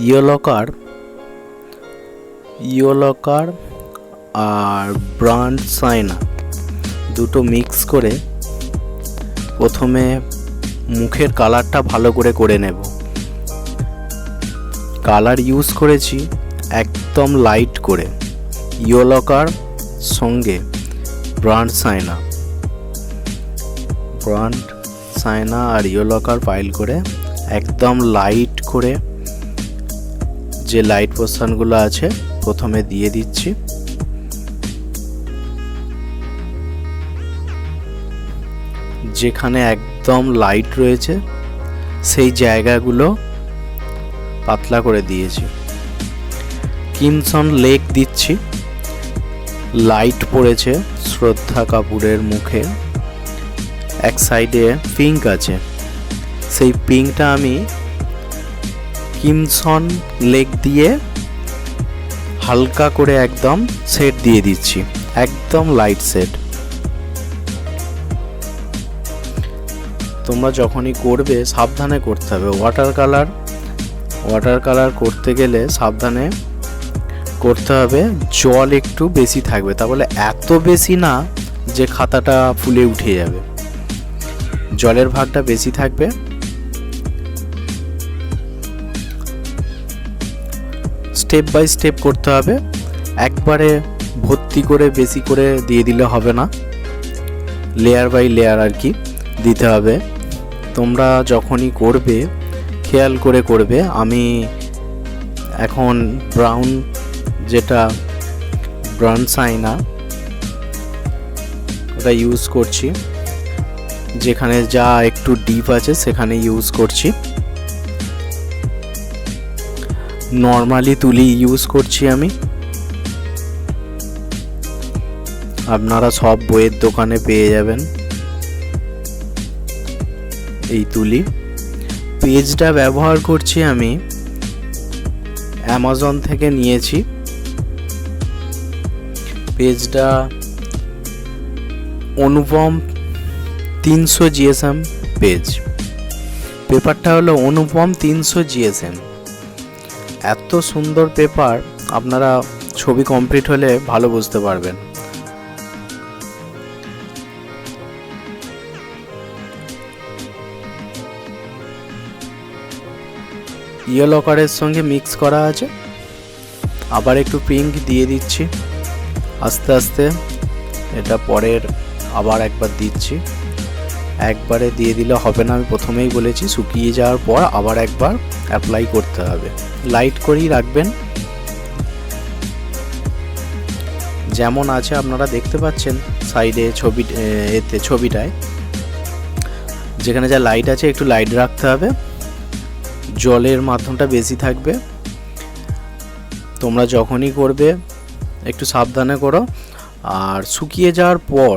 Yellow আর brand Saina দুটো mix করে প্রথমে মুখের কালারটা ভালো করে নেব। কালার ইউজ করেছি একদম লাইট করে, ইয়েলো সঙ্গে ব্রান্ড সাইনা আর ইয়েলো ফাইল করে একদম লাইট করে যে লাইট পোর্শনগুলো আছে প্রথমে দিয়ে দিচ্ছি। যেখানে একদম লাইট রয়েছে সেই জায়গাগুলো পাতলা করে দিয়েছি। ক্রিমসন লেক দিচ্ছি, লাইট পড়েছে শ্রদ্ধা কাপুরের মুখে, এক সাইডে পিঙ্ক আছে, সেই পিঙ্কটা আমি ক্রিমসন লেক দিয়ে হালকা করে একদম সেট দিয়ে দিচ্ছি, একদম লাইট সেট। তোমরা যখনই করবে সাবধানে করতে হবে। ওয়াটার কালার করতে গেলে সাবধানে করতে হবে, জল একটু বেশি থাকবে, তা বলে এত বেশি না যে খাতাটা ফুলে উঠে যাবে, জলের ভাগটা বেশি থাকবে। স্টেপ বাই স্টেপ করতে হবে, একবারে ভর্তি করে বেশি করে দিয়ে দিলে হবে না, লেয়ার বাই লেয়ার আর কি দিতে হবে। তোমরা যখনই করবে খেয়াল করে করবে। আমি এখন ব্রাউন সাইনা ওটা ইউজ করছি, যেখানে যা একটু ডিপ আছে সেখানে ইউজ করছি। নর্মালি তুলি ইউজ করছি আমি, আপনারা সব বইয়ের দোকানে পেয়ে যাবেন এই তুলি। পেজটা ব্যবহার করছি আমি অ্যামাজন থেকে নিয়েছি, পেজটা অনুপম 300 GSM পেজ, পেপারটা হলো অনুপম 300 GSM। এত সুন্দর পেপার, আপনারা ছবি কমপ্লিট হলে ভালো বুঝতে পারবেন। ইয়েলো কালারের সঙ্গে মিক্স করা আছে, আবার একটু পিঙ্ক দিয়ে দিচ্ছি আস্তে আস্তে। এটা পরের আবার একবার দিচ্ছি, একবারে দিয়ে দিলে হবে না, আমি প্রথমেই বলেছি শুকিয়ে যাওয়ার পর আবার একবার অ্যাপ্লাই করতে হবে। লাইট করেই রাখবেন, যেমন আছে আপনারা দেখতে পাচ্ছেন সাইডে ছবিটায় যেখানে যা লাইট আছে একটু লাইট রাখতে হবে, জলের মাধ্যমটা বেশি থাকবে। তোমরা যখনই করবে একটু সাবধানে করো। আর শুকিয়ে যাওয়ার পর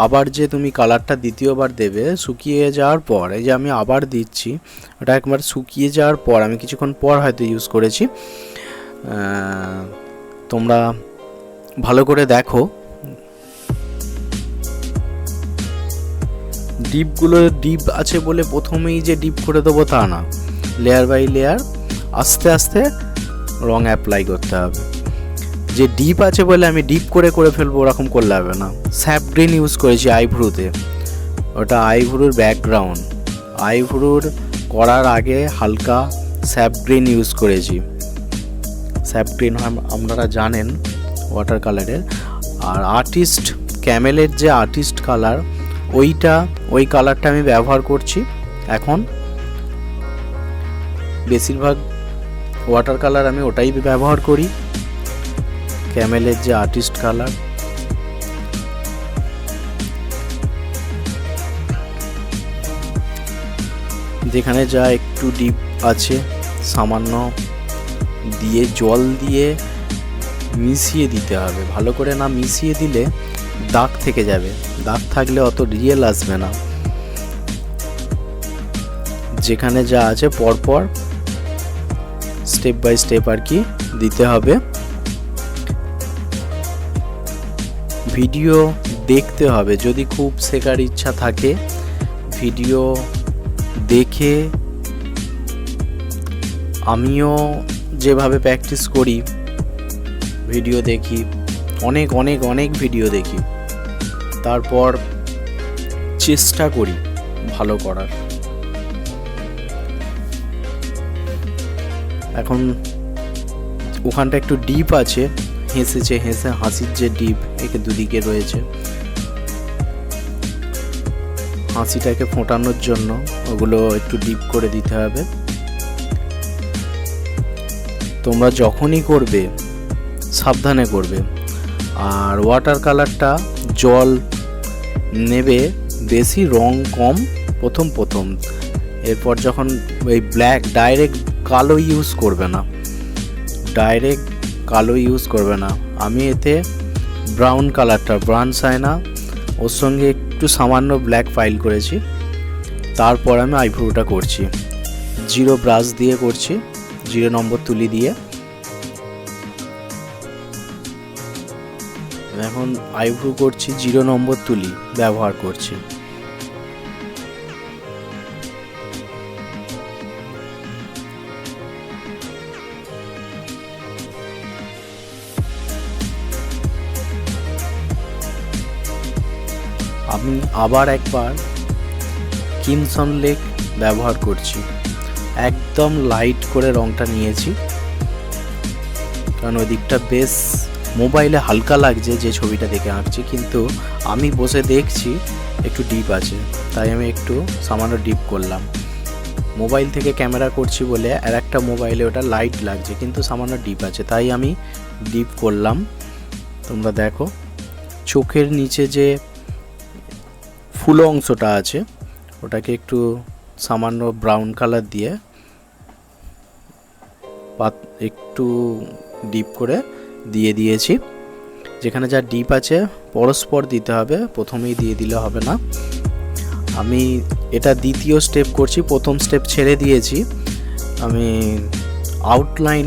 আবার যে তুমি কালারটা দ্বিতীয়বার দেবে, শুকিয়ে যাওয়ার পর, এই যে আমি আবার দিচ্ছি, ওটা একবার শুকিয়ে যাওয়ার পর, আমি কিছুক্ষণ পর হয়তো ইউজ করেছি, তোমরা ভালো করে দেখো। ডিপ আছে বলে প্রথমেই যে ডিপ করে দেবো তা না, লেয়ার বাই লেয়ার আস্তে আস্তে রং অ্যাপ্লাই করতে হবে। যে ডিপ আছে বলে আমি ডিপ করে ফেলবো ওরকম করলে হবে না। স্যাপ গ্রিন ইউজ করেছি আইব্রুতে, ওটা আইব্রুর ব্যাকগ্রাউন্ড, আইব্রুর করার আগে হালকা স্যাপ গ্রিন ইউজ করেছি। স্যাপ গ্রিন আপনারা জানেন ওয়াটার কালারের। আর আর্টিস্ট ক্যামেলের যে আর্টিস্ট কালার, ওই কালারটা আমি ব্যবহার করছি এখন। বেশিরভাগ ওয়াটার কালার আমি ওটাই ব্যবহার করি, ক্যামেলের যে আর্টিস্ট কালার। যেখানে যা একটু ডিপ আছে সামান্য দিয়ে জল দিয়ে মিশিয়ে দিতে হবে, ভালো করে না মিশিয়ে দিলে দাগ থেকে যাবে, দাগ থাকলে অত রিয়েল আসবে না। যেখানে যা আছে পরপর স্টেপ বাই স্টেপ আর কি দিতে হবে। ভিডিও দেখতে হবে, যদি খুব শেখার ইচ্ছা থাকে ভিডিও দেখে আমিও যেভাবে প্র্যাকটিস করি, ভিডিও দেখি, অনেক অনেক অনেক ভিডিও দেখি, তারপর চেষ্টা করি ভালো করার। এখন ওখানটা একটু ডিপ আছে, হাসির যে ডিপ একে দুদিকে রয়েছে, হাসিটাকে ফোটানোর জন্য ওগুলো একটু ডিপ করে দিতে হবে। তোমরা যখনই করবে সাবধানে করবে। আর ওয়াটার কালারটা জল নেবে বেশি, রং কম প্রথম, এরপর যখন ওই ব্ল্যাক ডাইরেক্ট কালো ইউজ করবে না, আমি এতে ব্রাউন কালারটা, ব্রাউন সাইনা ওর সঙ্গে একটু সামান্য ব্ল্যাক ফাইল করেছি। তারপর আমি আইব্রোটা করছি, 0 ব্রাশ দিয়ে করছি, 0 নম্বর তুলি দিয়ে। এখন আইব্রো করছি, 0 নম্বর তুলি ব্যবহার করছি। আমি আবার একবার কিমসন লেক ব্যবহার করছি, একদম লাইট করে রংটা নিয়েছি, কারণ ওই দিকটা বেশ মোবাইলে হালকা লাগছে যে ছবিটা দেখে আঁকছি, কিন্তু আমি বসে দেখছি একটু ডিপ আছে, তাই আমি একটু সামান্য ডিপ করলাম। মোবাইল থেকে ক্যামেরা করছি বলে আর একটা মোবাইলে ওটা লাইট লাগছে, কিন্তু সামান্য ডিপ আছে, তাই আমি ডিপ করলাম। তোমরা দেখো চোখের নিচে যে ফুলো অংশটা আছে ওটাকে একটু সামান্য ব্রাউন কালার দিয়ে একটু ডিপ করে দিয়ে দিয়েছি। যেখানে যা ডিপ আছে পরস্পর দিতে হবে, প্রথমেই দিয়ে দিলে হবে না। আমি এটা দ্বিতীয় স্টেপ করছি, প্রথম স্টেপ ছেড়ে দিয়েছি। আমি আউটলাইন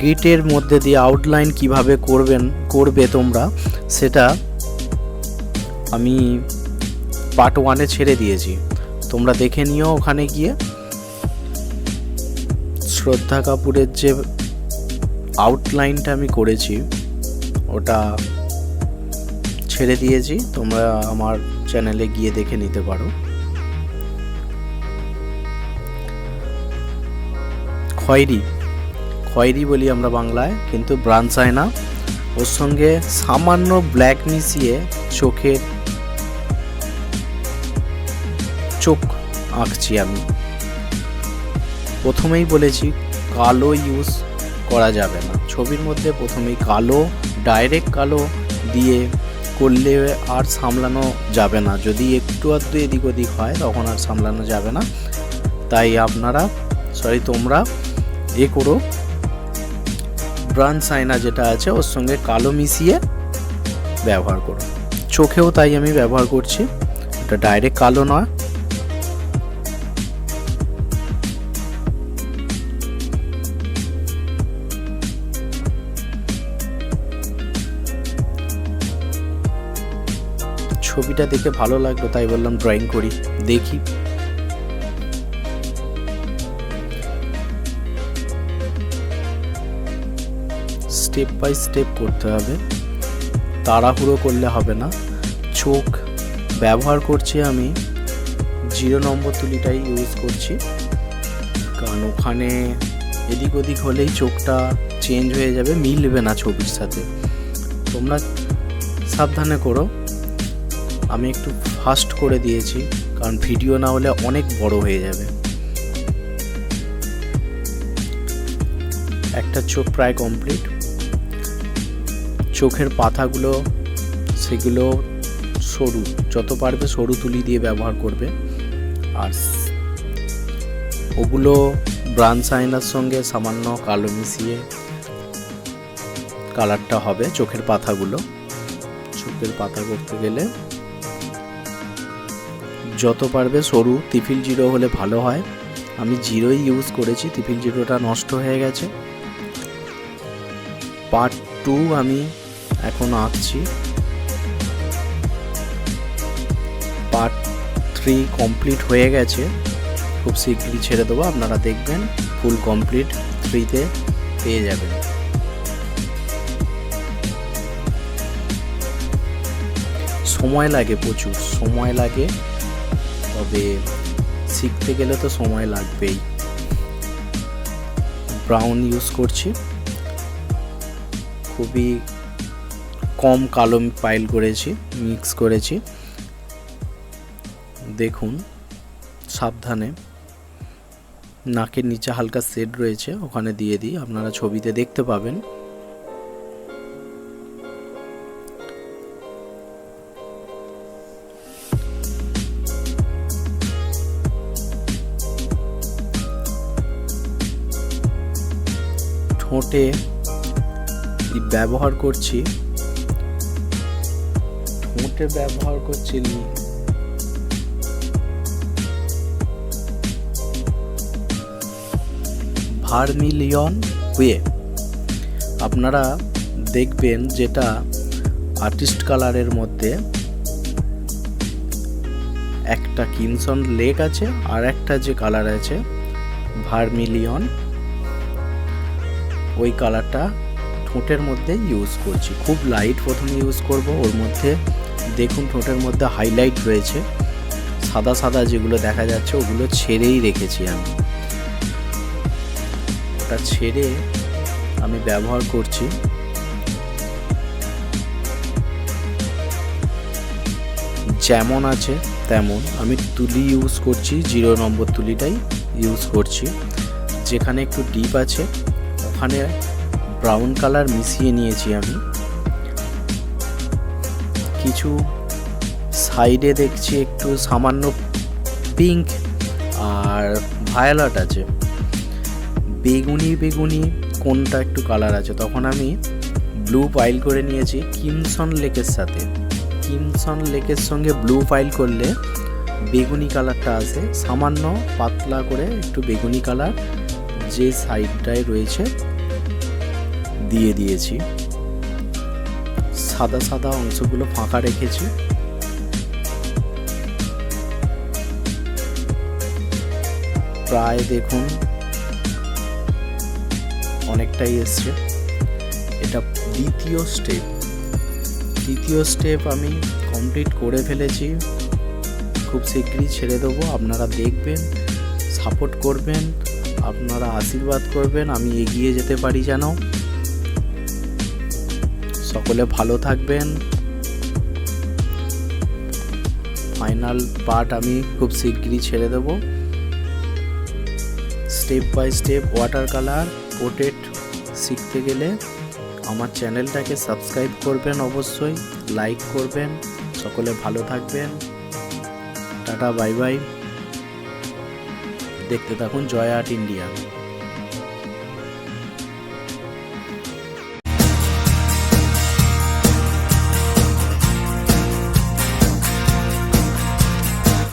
গ্রিটের মধ্যে দিয়ে আউটলাইন কিভাবে করবে তোমরা, সেটা আমি পার্ট 1-এ ছেড়ে দিয়েছি, তোমরা দেখে নিও। ওখানে গিয়ে শ্রদ্ধা কাপুরের যে আউটলাইনটা আমি করেছি ওটা ছেড়ে দিয়েছি, তোমরা আমার চ্যানেলে গিয়ে দেখে নিতে পারো। খয়েরি বলি আমরা বাংলায়, কিন্তু ব্রাউন আয়না, ওর সঙ্গে সামান্য ব্ল্যাক মিশিয়ে চোখ আঁকছি আমি। প্রথমেই বলেছি কালো ইউজ করা যাবে না ছবির মধ্যে, প্রথমেই কালো, ডাইরেক্ট কালো দিয়ে করলে আর সামলানো যাবে না, যদি একটু আধটু এদিক ওদিক হয় তখন আর সামলানো যাবে না। তাই তোমরা করো, ব্রাউন আয়না যেটা আছে ওর সঙ্গে কালো মিশিয়ে ব্যবহার করো। চোখেও তাই আমি ব্যবহার করছি, এটা ডাইরেক্ট কালো নয়। ছবিটা দেখে ভালো লাগলো তাই বললাম ড্রয়িং করি, দেখি। স্টেপ বাই স্টেপ করতে হবে, তাড়াহুড়ো করলে হবে না। চোখ ব্যবহার করছি আমি 0 নম্বর তুলিটাই ইউজ করছি, কারণ ওখানে এদিক ওদিক হলেই চোখটা চেঞ্জ হয়ে যাবে, মিলবে না ছবির সাথে। তোমরা সাবধানে করো। আমি একটু ফাস্ট করে দিয়েছি, কারণ ভিডিও না হলে অনেক বড় হয়ে যাবে। একটা চোখ প্রায় কমপ্লিট। চোখের পাতাগুলো সেগুলো সরু, যত পারবে সরু তুলি দিয়ে ব্যবহার করবে। আর ওগুলো ব্রাউন আয়নার সঙ্গে সামান্য কালো মিশিয়ে কালারটা হবে চোখের পাতাগুলো। চোখের পাতা করতে গেলে যত পারবে সরু, ত্রিফিল 0 হলে ভালো হয়। আমি 0ই ইউজ করেছি, ত্রিফিল 0টা নষ্ট হয়ে গেছে। পার্ট 2 আমি এখন আঁকছি, পার্ট 3 কমপ্লিট হয়ে গেছে, খুব শীঘ্রই ছেড়ে দেবো, আপনারা দেখবেন। ফুল কমপ্লিট ফ্রিতে পেয়ে যাবেন। সময় লাগে, প্রচুর সময় লাগে, তবে শিখতে গেলে তো সময় লাগবেই। ব্রাউন ইউজ করছি, খুবই কম কালো পাইল করেছি, মিক্স করেছি। দেখুন সাবধানে, নাকের নিচে হালকা শেড রয়েছে, ওখানে দিয়ে দিই, আপনারা ছবিতে দেখতে পাবেন। ঠোঁটে ব্যবহার করছি, ভার্মিলিয়ন ওয়ে। আপনারা দেখবেন যেটা আর্টিস্ট কালারের মধ্যে একটা কিমসন লেক আছে, আর একটা যে কালার আছে ভার্মিলিয়ন, ওই কালারটা ঠোঁটের মধ্যে ইউজ করছি। খুব লাইট প্রথমে ইউজ করব। ওর মধ্যে দেখুন ঠোঁটের মধ্যে হাইলাইট রয়েছে, সাদা সাদা যেগুলো দেখা যাচ্ছে ওগুলো ছেড়েই রেখেছি আমি। ওটা ছেড়ে আমি ব্যবহার করছি। যেমন আছে তেমন আমি তুলি ইউজ করছি, 0 নম্বর তুলিটাই ইউজ করছি। যেখানে একটু ডিপ আছে ওখানে ব্রাউন কালার মিশিয়ে নিয়েছি আমি। কিছু সাইডে দেখছি একটু সামান্য পিঙ্ক আর ভায়োলেট আছে, বেগুনি বেগুনি কোনটা একটু কালার আছে, তখন আমি ব্লু পাইল করে নিয়েছি কিমসন লেকের সাথে। কিমসন লেকের সঙ্গে ব্লু পাইল করলে বেগুনি কালারটা আসে, সামান্য পাতলা করে একটু বেগুনি কালার যে সাইডটায় রয়েছে দিয়ে দিয়েছি। সাদা সাদা অংশগুলো ফাঁকা রেখেছি। প্রায় দেখুন অনেকটাই এসছে। এটা দ্বিতীয় স্টেপ আমি কমপ্লিট করে ফেলেছি। খুব শীঘ্রই ছেড়ে দেবো। আপনারা দেখবেন, সাপোর্ট করবেন, আপনারা আশীর্বাদ করবেন আমি এগিয়ে যেতে পারি যেন। সকলে ভালো থাকবেন। ফাইনাল পার্ট আমি খুব শীঘ্রই ছেড়ে দেব। Step by step water colour portrait শিখতে গেলে আমার চ্যানেলটাকে সাবস্ক্রাইব করবেন, অবশ্যই লাইক করবেন। সকলে ভালো থাকবেন। Tata, bye bye. দেখতে থাকুন জয় আর্ট ইন্ডিয়া।